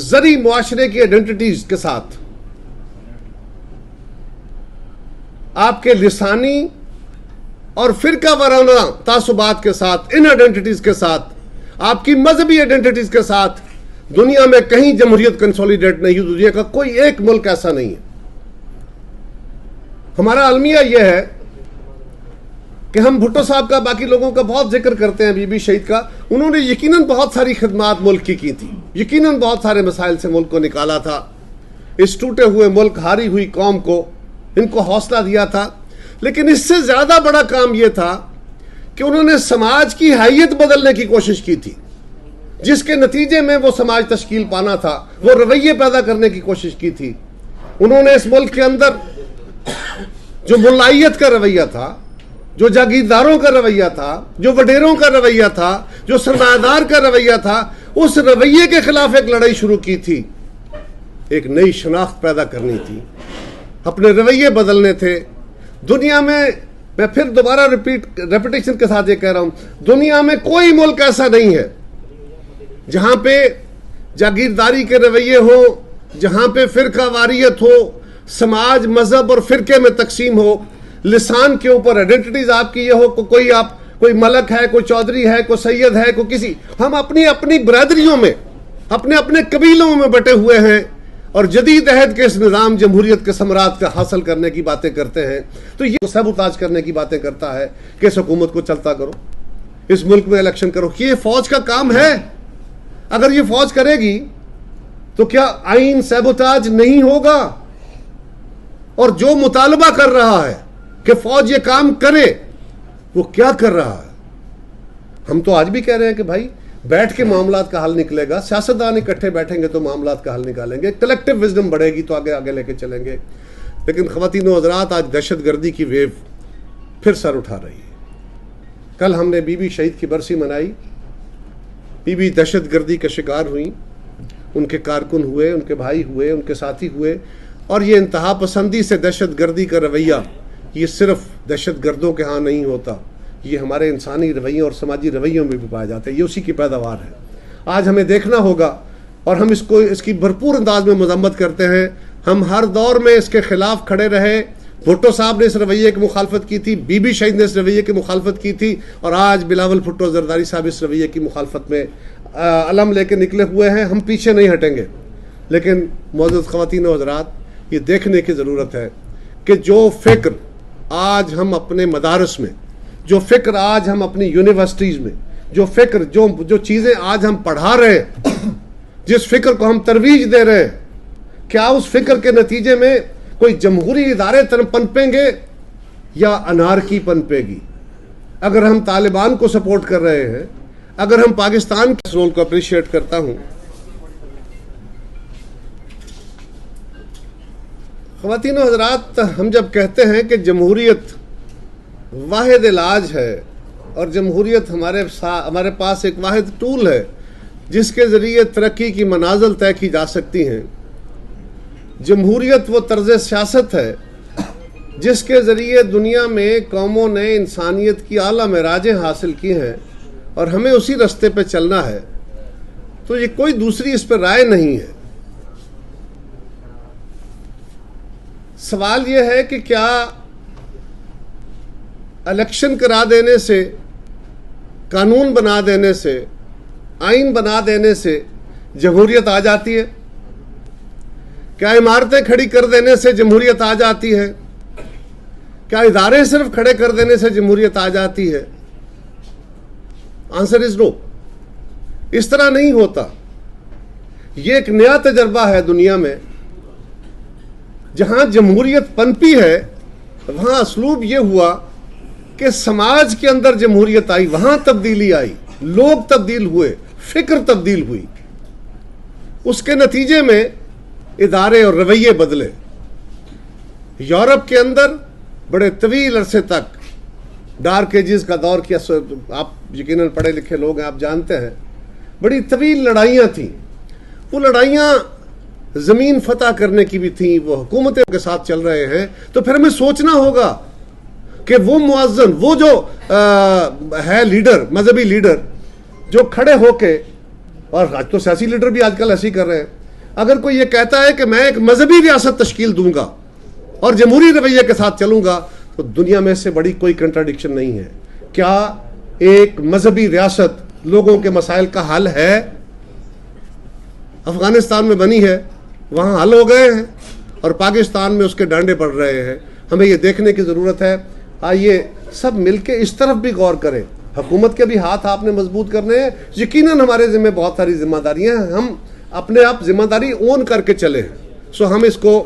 زرعی معاشرے کی آئیڈینٹیٹیز کے ساتھ، آپ کے لسانی اور فرقہ وارانہ تعصبات کے ساتھ، ان آئیڈینٹیٹیز کے ساتھ، آپ کی مذہبی آئیڈینٹیٹیز کے ساتھ دنیا میں کہیں جمہوریت کنسولیڈیٹ نہیں ہوئی. دنیا کا کوئی ایک ملک ایسا نہیں ہے. ہمارا المیہ یہ ہے کہ ہم بھٹو صاحب کا، باقی لوگوں کا بہت ذکر کرتے ہیں، بی بی شہید کا. انہوں نے یقیناً بہت ساری خدمات ملک کی تھی، یقیناً بہت سارے مسائل سے ملک کو نکالا تھا. اس ٹوٹے ہوئے ملک، ہاری ہوئی قوم کو، ان کو حوصلہ دیا تھا. لیکن اس سے زیادہ بڑا کام یہ تھا کہ انہوں نے سماج کی حیت بدلنے کی کوشش کی تھی، جس کے نتیجے میں وہ سماج تشکیل پانا تھا، وہ رویے پیدا کرنے کی کوشش کی تھی. انہوں نے اس ملک کے اندر جو ملائیت کا رویہ تھا، جو جاگیرداروں کا رویہ تھا، جو وڈیروں کا رویہ تھا، جو سرمایہ دار کا رویہ تھا، اس رویے کے خلاف ایک لڑائی شروع کی تھی. ایک نئی شناخت پیدا کرنی تھی، اپنے رویے بدلنے تھے. دنیا میں پھر دوبارہ ریپیٹیشن کے ساتھ یہ کہہ رہا ہوں، دنیا میں کوئی ملک ایسا نہیں ہے جہاں پہ جاگیرداری کے رویے ہو، جہاں پہ فرقہ واریت ہو، سماج مذہب اور فرقے میں تقسیم ہو، لسان کے اوپر آئیڈینٹیٹیز آپ کی یہ ہو، کوئی ملک ہے، کوئی چودھری ہے، کوئی سید ہے، کوئی کسی. ہم اپنی برادریوں میں، اپنے قبیلوں میں بٹے ہوئے ہیں اور جدید عہد کے اس نظام جمہوریت کے ثمرات کا حاصل کرنے کی باتیں کرتے ہیں. تو یہ سبوتاج کرنے کی باتیں کرتا ہے کہ اس حکومت کو چلتا کرو، اس ملک میں الیکشن کرو. یہ فوج کا کام ہے. اگر یہ فوج کرے گی تو کیا آئین سیبوتاج نہیں ہوگا؟ اور جو مطالبہ کر رہا ہے کہ فوج یہ کام کرے، وہ کیا کر رہا ہے؟ ہم تو آج بھی کہہ رہے ہیں کہ بھائی بیٹھ کے معاملات کا حل نکلے گا. سیاستدان اکٹھے بیٹھیں گے تو معاملات کا حل نکالیں گے، کلیکٹیو وزڈم بڑھے گی تو آگے لے کے چلیں گے. لیکن خواتین و حضرات، آج دہشت گردی کی ویو پھر سر اٹھا رہی ہے. کل ہم نے بی بی شہید کی برسی منائی. بی بی دہشت گردی کا شکار ہوئیں، ان کے کارکن ہوئے، ان کے بھائی ہوئے، ان کے ساتھی ہوئے. اور یہ انتہا پسندی سے دہشت گردی کا رویہ، یہ صرف دہشت گردوں کے ہاں نہیں ہوتا، یہ ہمارے انسانی رویوں اور سماجی رویوں میں بھی پایا جاتا ہے. یہ اسی کی پیداوار ہے. آج ہمیں دیکھنا ہوگا، اور ہم اس کی بھرپور انداز میں مذمت کرتے ہیں. ہم ہر دور میں اس کے خلاف کھڑے رہے. بھٹو صاحب نے اس رویے کی مخالفت کی تھی، بی بی شہید نے اس رویے کی مخالفت کی تھی، اور آج بلاول بھٹو زرداری صاحب اس رویے کی مخالفت میں علم لے کے نکلے ہوئے ہیں. ہم پیچھے نہیں ہٹیں گے. لیکن معزز خواتین و حضرات، یہ دیکھنے کی ضرورت ہے کہ جو فکر آج ہم اپنے مدارس میں، جو فکر آج ہم اپنی یونیورسٹیز میں، جو فکر جو چیزیں آج ہم پڑھا رہے ہیں، جس فکر کو ہم ترویج دے رہے ہیں، کیا اس فکر کے نتیجے میں کوئی جمہوری ادارے پنپیں گے یا انارکی پنپے گی؟ اگر ہم طالبان کو سپورٹ کر رہے ہیں، اگر ہم پاکستان کے رول کو اپریشیٹ کرتا ہوں. خواتین و حضرات، ہم جب کہتے ہیں کہ جمہوریت واحد علاج ہے اور جمہوریت ہمارے پاس ایک واحد ٹول ہے جس کے ذریعے ترقی کی منازل طے کی جا سکتی ہیں، جمہوریت وہ طرز سیاست ہے جس کے ذریعے دنیا میں قوموں نے انسانیت کی اعلیٰ معراجیں حاصل کی ہیں اور ہمیں اسی راستے پہ چلنا ہے، تو یہ کوئی دوسری اس پہ رائے نہیں ہے. سوال یہ ہے کہ کیا الیکشن کرا دینے سے، قانون بنا دینے سے، آئین بنا دینے سے جمہوریت آ جاتی ہے؟ کیا عمارتیں کھڑی کر دینے سے جمہوریت آ جاتی ہے؟ کیا ادارے صرف کھڑے کر دینے سے جمہوریت آ جاتی ہے؟ آنسر از نو. اس طرح نہیں ہوتا. یہ ایک نیا تجربہ ہے دنیا میں. جہاں جمہوریت پنپی ہے وہاں اسلوب یہ ہوا کہ سماج کے اندر جمہوریت آئی، وہاں تبدیلی آئی، لوگ تبدیل ہوئے، فکر تبدیل ہوئی. اس کے نتیجے میں ادارے اور رویے بدلے. یورپ کے اندر بڑے طویل عرصے تک ڈارک ایجز کا دور کیا، آپ یقیناً پڑھے لکھے لوگ ہیں، آپ جانتے ہیں، بڑی طویل لڑائیاں تھیں. وہ لڑائیاں زمین فتح کرنے کی بھی تھیں، وہ حکومتوں کے ساتھ چل رہے ہیں. تو پھر ہمیں سوچنا ہوگا کہ وہ موازن، وہ جو ہے لیڈر، مذہبی لیڈر، جو کھڑے ہو کے، اور آج تو سیاسی لیڈر بھی آج کل ایسے ہی کر رہے ہیں اگر کوئی یہ کہتا ہے کہ میں ایک مذہبی ریاست تشکیل دوں گا اور جمہوری رویے کے ساتھ چلوں گا تو دنیا میں سے بڑی کوئی کنٹراڈکشن نہیں ہے. کیا ایک مذہبی ریاست لوگوں کے مسائل کا حل ہے؟ افغانستان میں بنی ہے، وہاں حل ہو گئے ہیں، اور پاکستان میں اس کے ڈانڈے پڑ رہے ہیں. ہمیں یہ دیکھنے کی ضرورت ہے. آئیے سب مل کے اس طرف بھی غور کریں. حکومت کے بھی ہاتھ آپ نے مضبوط کرنے ہیں. یقیناً ہمارے ذمہ بہت ساری ذمہ داریاں ہیں، ہم اپنے آپ ذمہ داری اون کر کے چلے ہیں. سو ہم اس کو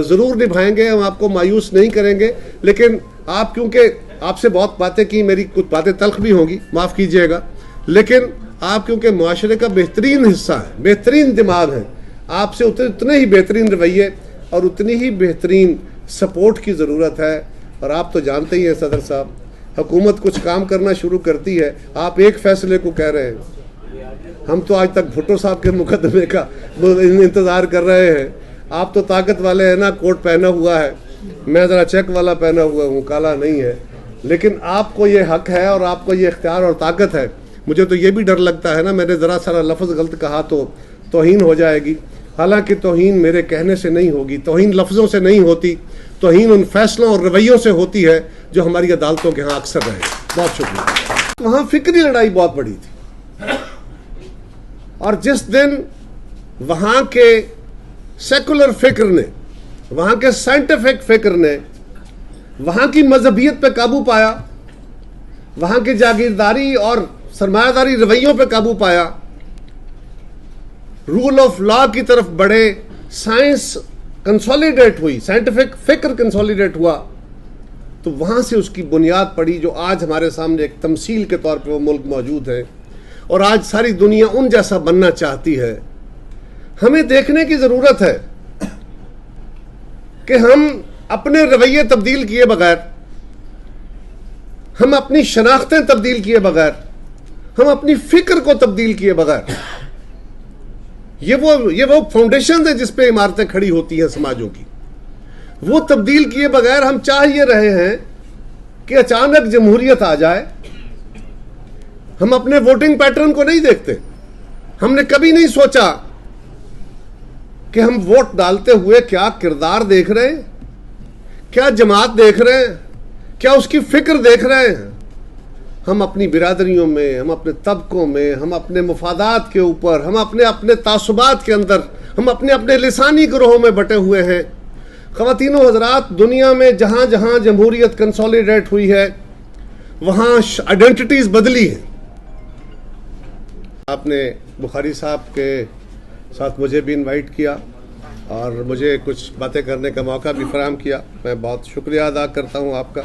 ضرور نبھائیں گے، ہم آپ کو مایوس نہیں کریں گے. لیکن آپ کیونکہ آپ سے بہت باتیں کی، میری کچھ باتیں تلخ بھی ہوں گی، معاف کیجئے گا، لیکن آپ کیونکہ معاشرے کا بہترین حصہ ہیں، بہترین دماغ ہیں، آپ سے اتنے ہی بہترین رویے اور اتنی ہی بہترین سپورٹ کی ضرورت ہے. اور آپ تو جانتے ہی ہیں صدر صاحب، حکومت کچھ کام کرنا شروع کرتی ہے، آپ ایک فیصلے کو کہہ رہے ہیں. ہم تو آج تک بھٹو صاحب کے مقدمے کا انتظار کر رہے ہیں. آپ تو طاقت والے ہیں نا، کوٹ پہنا ہوا ہے، میں ذرا چیک والا پہنا ہوا ہوں، کالا نہیں ہے. لیکن آپ کو یہ حق ہے اور آپ کو یہ اختیار اور طاقت ہے. مجھے تو یہ بھی ڈر لگتا ہے نا، میں نے ذرا سارا لفظ غلط کہا تو توہین ہو جائے گی. حالانکہ توہین میرے کہنے سے نہیں ہوگی، توہین لفظوں سے نہیں ہوتی، توہین ان فیصلوں اور رویوں سے ہوتی ہے جو ہماری عدالتوں کے ہاں اکثر رہے. بہت شکریہ. وہاں فکری لڑائی بہت بڑی تھی، اور جس دن وہاں کے سیکولر فکر نے، وہاں کے سائنٹیفک فکر نے وہاں کی مذہبیت پہ قابو پایا، وہاں کی جاگیرداری اور سرمایہ داری رویوں پہ قابو پایا، رول آف لا کی طرف بڑھے، سائنس کنسولیڈیٹ ہوئی، سائنٹیفک فکر کنسولیڈیٹ ہوا، تو وہاں سے اس کی بنیاد پڑی جو آج ہمارے سامنے ایک تمثیل کے طور پہ وہ ملک موجود ہے، اور آج ساری دنیا ان جیسا بننا چاہتی ہے. ہمیں دیکھنے کی ضرورت ہے کہ ہم اپنے رویے تبدیل کیے بغیر، ہم اپنی شناختیں تبدیل کیے بغیر، ہم اپنی فکر کو تبدیل کیے بغیر، یہ وہ فاؤنڈیشن ہے جس پہ عمارتیں کھڑی ہوتی ہیں سماجوں کی، وہ تبدیل کیے بغیر ہم چاہ یہ رہے ہیں کہ اچانک جمہوریت آ جائے. ہم اپنے ووٹنگ پیٹرن کو نہیں دیکھتے. ہم نے کبھی نہیں سوچا کہ ہم ووٹ ڈالتے ہوئے کیا کردار دیکھ رہے ہیں، کیا جماعت دیکھ رہے ہیں، کیا اس کی فکر دیکھ رہے ہیں. ہم اپنی برادریوں میں، ہم اپنے طبقوں میں، ہم اپنے مفادات کے اوپر، ہم اپنے تعصبات کے اندر، ہم اپنے لسانی گروہوں میں بٹے ہوئے ہیں. خواتین و حضرات، دنیا میں جہاں جہاں جمہوریت کنسولیڈیٹ ہوئی ہے وہاں آئیڈینٹیٹیز بدلی ہیں. آپ نے بخاری صاحب کے ساتھ مجھے بھی انوائٹ کیا اور مجھے کچھ باتیں کرنے کا موقع بھی فراہم کیا. میں بہت شکریہ ادا کرتا ہوں آپ کا.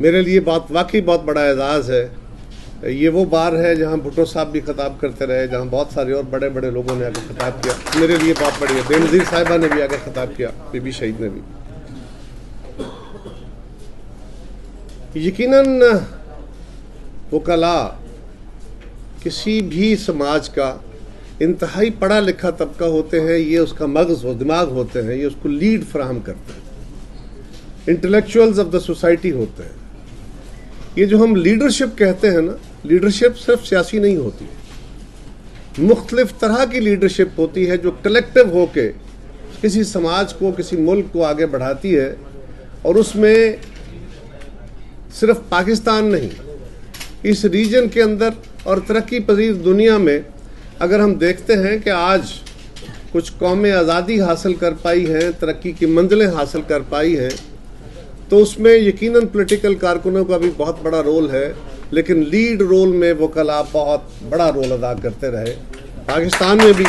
میرے لیے واقعی بہت بڑا اعزاز ہے. یہ وہ بار ہے جہاں بھٹو صاحب بھی خطاب کرتے رہے، جہاں بہت سارے اور بڑے بڑے لوگوں نے آ کے خطاب کیا. میرے لیے بہت بڑی ہے. بے نظیر صاحبہ نے بھی آ کے خطاب کیا، بی بی شہید نے بھی. یقیناً وکلاء کسی بھی سماج کا انتہائی پڑھا لکھا طبقہ ہوتے ہیں. یہ اس کا مغز و دماغ ہوتے ہیں، یہ اس کو لیڈ فراہم کرتے ہیں. انٹلیکچوئلز آف دا سوسائٹی ہوتے ہیں. یہ جو ہم لیڈرشپ کہتے ہیں نا، لیڈرشپ صرف سیاسی نہیں ہوتی، مختلف طرح کی لیڈرشپ ہوتی ہے جو کلیکٹیو ہو کے کسی سماج کو، کسی ملک کو آگے بڑھاتی ہے. اور اس میں صرف پاکستان نہیں، اس ریجن کے اندر اور ترقی پذیر دنیا میں اگر ہم دیکھتے ہیں کہ آج کچھ قومیں آزادی حاصل کر پائی ہیں، ترقی کی منزلیں حاصل کر پائی ہیں، تو اس میں یقیناً پولیٹیکل کارکنوں کا بھی بہت بڑا رول ہے، لیکن لیڈ رول میں وکلاء بہت بڑا رول ادا کرتے رہے. پاکستان میں بھی